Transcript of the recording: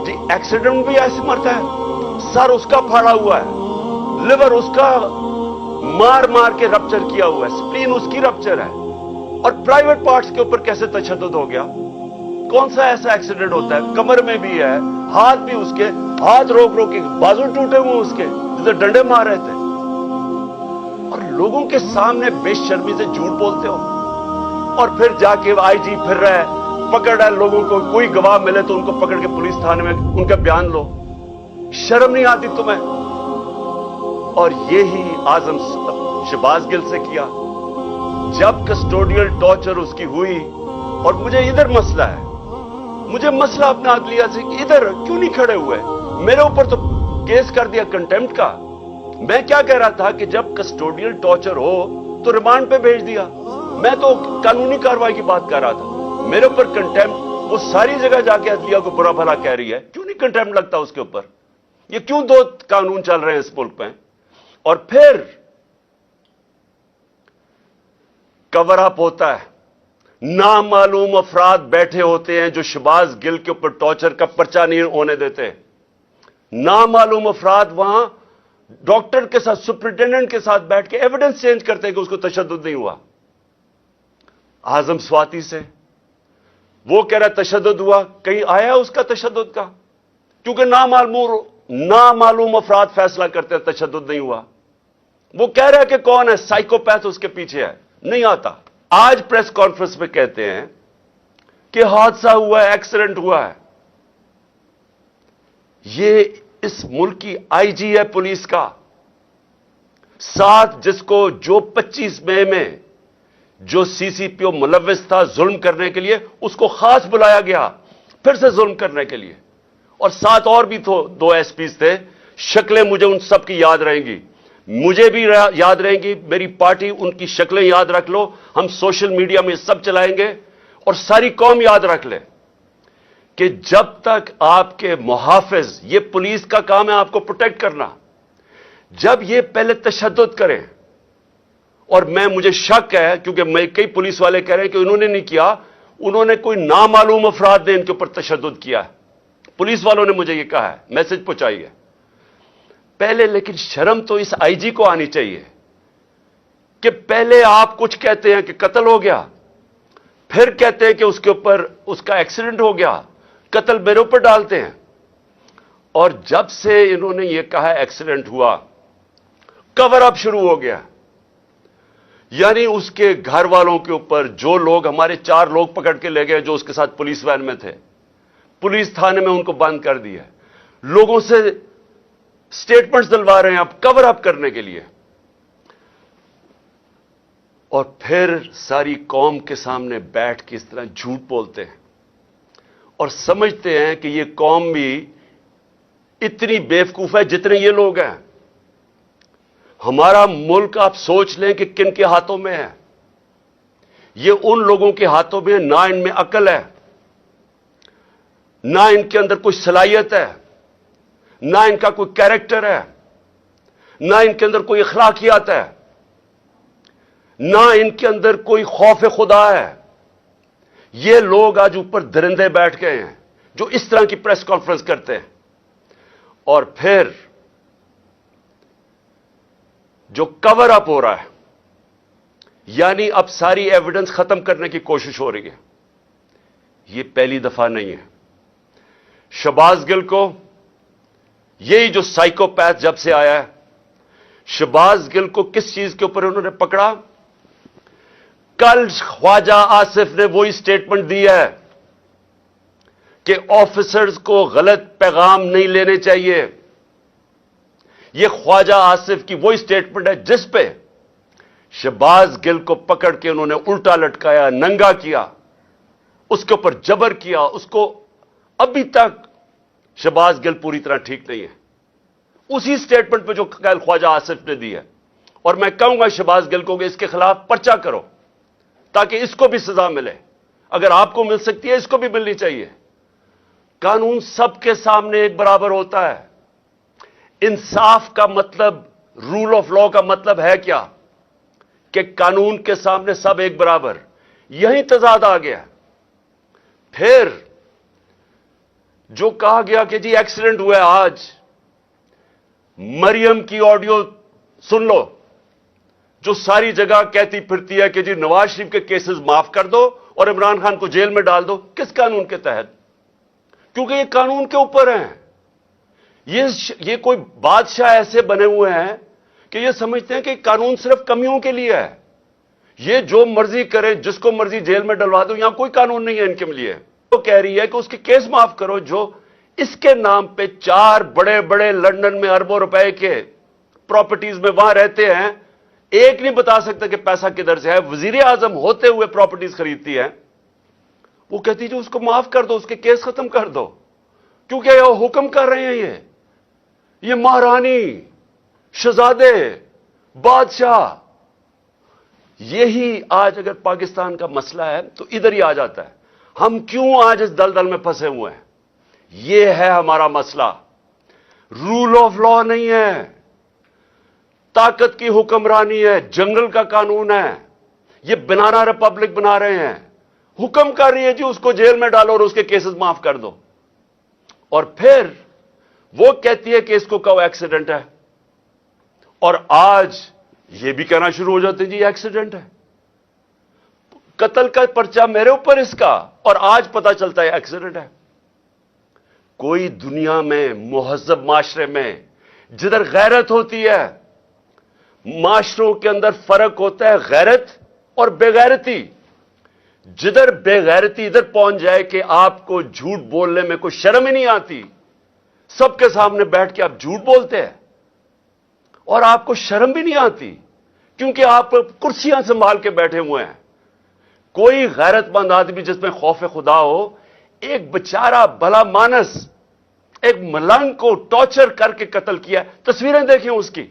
जी accident भी ऐसे मरता है, सर उसका फाड़ा हुआ है, लिवर उसका मार मार के रप्चर किया हुआ है, स्प्लीन उसकी रप्चर है, और प्राइवेट पार्ट्स के ऊपर कैसे तशद्दुद हो गया? कौन सा ऐसा एक्सीडेंट होता है? कमर में भी है, हाथ भी उसके, हाथ रोक रोक के बाजू टूटे हुए उसके, जिसे डंडे मार रहे थे, और लोगों के सामने बेशर्मी से झूठ बोलते हो। और फिर जाके आईजी फिर रहा है, पकड़ रहा है लोगों को, कोई गवाह मिले तो उनको पकड़ के पुलिस थाने में उनका बयान लो। शर्म नहीं आती तुम्हें? और ये ही आजम शहबाज गिल से किया जब कस्टोडियल टॉर्चर उसकी हुई। और मुझे इधर मसला है, मुझे मसला अपना अदलिया से, इधर क्यों नहीं खड़े हुए? मेरे ऊपर तो केस कर दिया कंटेम्प्ट का। मैं क्या कह रहा था कि जब कस्टोडियल टॉर्चर हो तो रिमांड पे भेज दिया। मैं तो कानूनी कार्रवाई की बात कर रहा था, मेरे ऊपर कंटेम्प्ट। वो सारी जगह जाके अदलिया को बुरा भला कह रही है, क्यों नहीं कंटेम्प्ट लगता उसके ऊपर? ये क्यों दो कानून चल रहे हैं इस मुल्क में? और फिर कवर अप होता है, नामालूम अफराद बैठे होते हैं जो शहबाज गिल के ऊपर टॉर्चर का पर्चा नहीं होने देते। नामालूम अफराद वहां डॉक्टर के साथ, सुपरिटेंडेंट के साथ बैठ के एविडेंस चेंज करते हैं कि उसको तशद्दुद नहीं हुआ। आजम स्वाति से वो कह रहा है तशद्दुद हुआ, कहीं आया उसका तशद्दुद का? क्योंकि नामालूम अफराद फैसला करते हैं तशद्दुद नहीं हुआ। वो कह रहा है कि कौन है साइकोपैथ उसके पीछे है, नहीं आता। आज प्रेस कॉन्फ्रेंस में कहते हैं कि हादसा हुआ है, एक्सीडेंट हुआ है। ये इस मुल्क की आईजी है पुलिस का, साथ जिसको जो 25 मई में जो सीसीपीओ मुलव्विस था जुल्म करने के लिए, उसको खास बुलाया गया फिर से जुल्म करने के लिए। और साथ और भी तो 2 एसपीज थे, शक्लें मुझे उन सब की याद रहेंगी, मुझे भी याद रहेंगी, मेरी पार्टी उनकी शक्लें याद रख लो, हम सोशल मीडिया में सब चलाएंगे और सारी कौम याद रख ले कि जब तक आपके मुहाफिज, ये पुलिस का काम है आपको प्रोटेक्ट करना, जब ये पहले तशद्दुद करें, और मुझे शक है क्योंकि कई पुलिस वाले कह रहे हैं कि उन्होंने नहीं किया, उन्होंने कोई नामालूम अफराद ने इनके ऊपर तशद्दुद किया है, पुलिस वालों ने मुझे ये कहा है, मैसेज पहुंचाइए पहले। लेकिन शर्म तो इस आईजी को आनी चाहिए कि पहले आप कुछ कहते हैं कि कत्ल हो गया, फिर कहते हैं कि उसके ऊपर उसका एक्सीडेंट हो गया, कत्ल मेरे ऊपर डालते हैं। और जब से इन्होंने ये कहा एक्सीडेंट हुआ, कवर अप शुरू हो गया। यानी उसके घर वालों के ऊपर, जो लोग, हमारे 4 लोग पकड़ के ले गए जो उसके साथ पुलिस वैन में थे, पुलिस थाने में उनको बंद कर दिया, लोगों से स्टेटमेंट्स दिलवा रहे हैं अब कवर अप करने के लिए। और फिर सारी कौम के सामने बैठ के इस तरह झूठ बोलते हैं और समझते हैं कि ये कौम भी इतनी बेवकूफ है जितने ये लोग हैं। हमारा मुल्क आप सोच लें कि किन के हाथों में है। ये उन लोगों के हाथों में, ना इनमें अकल है, ना इनके अंदर कोई सलाहियत है, ना इनका कोई कैरेक्टर है, ना इनके अंदर कोई अखलाकियात है, ना इनके अंदर कोई खौफ खुदा है। ये लोग आज ऊपर दरिंदे बैठ गए हैं जो इस तरह की प्रेस कॉन्फ्रेंस करते हैं। और फिर जो कवर अप हो रहा है, यानी अब सारी एविडेंस खत्म करने की कोशिश हो रही है। यह पहली दफा नहीं है। शहबाज गिल को, यही जो साइकोपैथ जब से आया है, शहबाज गिल को किस चीज के ऊपर उन्होंने पकड़ा? कल ख्वाजा आसिफ ने वही स्टेटमेंट दी है कि ऑफिसर्स को गलत पैगाम नहीं लेने चाहिए। यह ख्वाजा आसिफ की वही स्टेटमेंट है जिस पे शहबाज गिल को पकड़ के उन्होंने उल्टा लटकाया, नंगा किया, उसके ऊपर जबर किया। उसको अभी तक शहबाज गिल पूरी तरह ठीक नहीं है, उसी स्टेटमेंट पे जो कल ख्वाजा आसिफ ने दी है। और मैं कहूंगा शहबाज गिल को कि इसके खिलाफ पर्चा करो ताकि इसको भी सजा मिले। अगर आपको मिल सकती है, इसको भी मिलनी चाहिए। कानून सबके सामने एक बराबर होता है। इंसाफ का मतलब, रूल ऑफ लॉ का मतलब है क्या? कि कानून के सामने सब एक बराबर। यही तजाद आ गया। फिर جو کہا گیا کہ جی ایکسیڈنٹ ہوا ہے آج، مریم کی آڈیو سن لو جو ساری جگہ کہتی پھرتی ہے کہ جی نواز شریف کے کیسز معاف کر دو اور عمران خان کو جیل میں ڈال دو. کس قانون کے تحت؟ کیونکہ یہ قانون کے اوپر ہیں. یہ کوئی بادشاہ ایسے بنے ہوئے ہیں کہ یہ سمجھتے ہیں کہ قانون صرف کمیوں کے لیے ہے. یہ جو مرضی کرے، جس کو مرضی جیل میں ڈلوا دو، یہاں کوئی قانون نہیں ہے ان کے لیے. وہ کہہ رہی ہے کہ اس کے کیس معاف کرو جو اس کے نام پہ 4 بڑے بڑے لندن میں اربوں روپے کے پراپرٹیز میں وہاں رہتے ہیں. ایک نہیں بتا سکتا کہ پیسہ کدھر سے ہے. وزیر اعظم ہوتے ہوئے پراپرٹیز خریدتی ہے. وہ کہتی جو اس کو معاف کر دو، اس کے کیس ختم کر دو. کیونکہ یہ حکم کر رہے ہیں، یہ مہارانی، شہزادے، بادشاہ. یہی آج اگر پاکستان کا مسئلہ ہے تو ادھر ہی آ جاتا ہے. ہم کیوں آج اس دلدل میں پھنسے ہوئے ہیں؟ یہ ہے ہمارا مسئلہ. رول آف لا نہیں ہے، طاقت کی حکمرانی ہے، جنگل کا قانون ہے. یہ بنانا ریپبلک بنا رہے ہیں. حکم کر رہی ہے جی اس کو جیل میں ڈالو اور اس کے کیسز معاف کر دو. اور پھر وہ کہتی ہے کہ اس کو کہو ایکسیڈنٹ ہے. اور آج یہ بھی کہنا شروع ہو جاتے ہیں جی ایکسیڈنٹ ہے. قتل کا پرچہ میرے اوپر اس کا، اور آج پتا چلتا ہے ایکسیڈنٹ ہے. کوئی دنیا میں مہذب معاشرے میں جدھر غیرت ہوتی ہے، معاشروں کے اندر فرق ہوتا ہے غیرت اور بے غیرتی. جدھر بے غیرتی ادھر پہنچ جائے کہ آپ کو جھوٹ بولنے میں کوئی شرم ہی نہیں آتی، سب کے سامنے بیٹھ کے آپ جھوٹ بولتے ہیں اور آپ کو شرم بھی نہیں آتی کیونکہ آپ کرسیاں سنبھال کے بیٹھے ہوئے ہیں. کوئی غیرت مند آدمی جس میں خوف خدا ہو، ایک بیچارہ بھلا مانس ایک ملنگ کو ٹارچر کر کے قتل کیا. تصویریں دیکھیں اس کی.